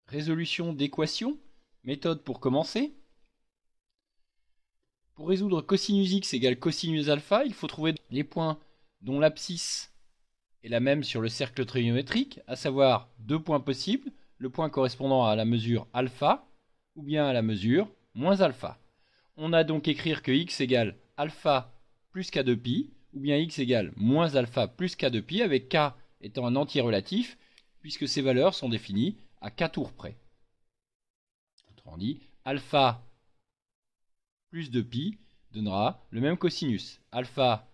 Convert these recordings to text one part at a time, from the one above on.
Résolution d'équation. Méthode pour commencer. Pour résoudre cosinus x égale cosinus alpha, il faut trouver les points dont l'abscisse est la même sur le cercle trigonométrique, à savoir deux points possibles, le point correspondant à la mesure alpha ou bien à la mesure moins alpha. On a donc écrire que x égale alpha plus k de pi, ou bien x égale moins alpha plus k de pi, avec k étant un entier relatif, puisque ces valeurs sont définies à k tours près. Autrement dit, alpha plus 2pi donnera le même cosinus. Alpha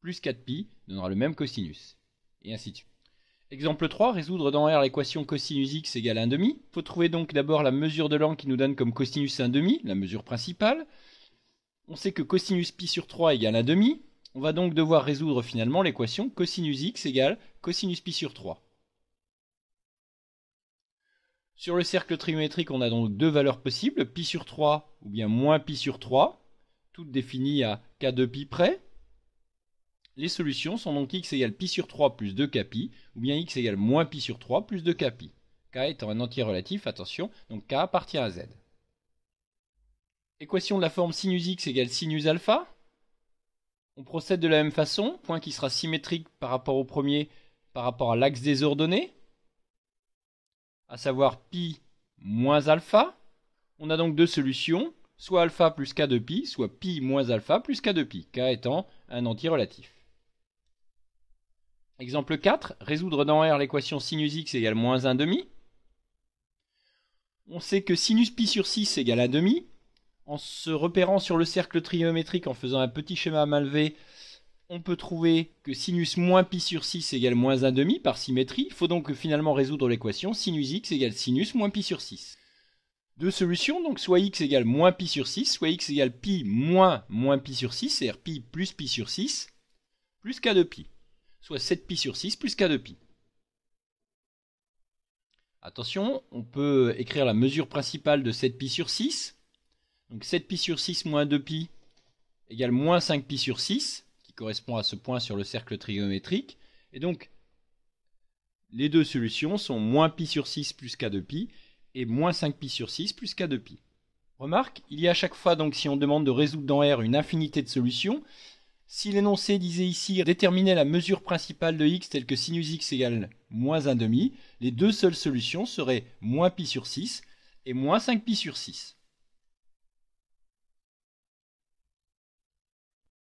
plus 4pi donnera le même cosinus. Et ainsi de suite. Exemple 3, résoudre dans R l'équation cosinus x égale 1,5. Il faut trouver donc d'abord la mesure de l'angle qui nous donne comme cosinus 1,5, la mesure principale. On sait que cosinus pi sur 3 égale 1,5. On va donc devoir résoudre finalement l'équation cosinus x égale cosinus pi sur 3. Sur le cercle trigonométrique, on a donc deux valeurs possibles, pi sur 3 ou bien moins pi sur 3, toutes définies à k de pi près. Les solutions sont donc x égale pi sur 3 plus 2k pi, ou bien x égale moins pi sur 3 plus 2k pi. K étant un entier relatif, attention, donc k appartient à z. Équation de la forme sinus x égale sinus alpha. On procède de la même façon, point qui sera symétrique par rapport au premier, par rapport à l'axe des ordonnées, à savoir pi moins alpha. On a donc deux solutions, soit alpha plus k de pi, soit pi moins alpha plus k de pi, k étant un entier relatif. Exemple 4, résoudre dans R l'équation sinus x égale moins 1,5. On sait que sinus pi sur 6 égale 1,5. En se repérant sur le cercle trigonométrique, en faisant un petit schéma à main levée, on peut trouver que sinus moins pi sur 6 égale moins 1,5 par symétrie. Il faut donc finalement résoudre l'équation sinus x égale sinus moins pi sur 6. Deux solutions, donc soit x égale moins pi sur 6, soit x égale pi moins pi sur 6, c'est-à-dire pi plus pi sur 6, plus k de pi, soit 7 pi sur 6 plus k de pi. Attention, on peut écrire la mesure principale de 7 pi sur 6. Donc 7 pi sur 6 moins 2 pi égale moins 5 pi sur 6, qui correspond à ce point sur le cercle trigonométrique. Et donc, les deux solutions sont moins pi sur 6 plus k de pi et moins 5 pi sur 6 plus k de pi. Remarque, il y a à chaque fois, donc si on demande de résoudre dans R une infinité de solutions, si l'énoncé disait ici déterminer la mesure principale de x telle que sinus x égale moins 1,5, les deux seules solutions seraient moins pi sur 6 et moins 5 pi sur 6.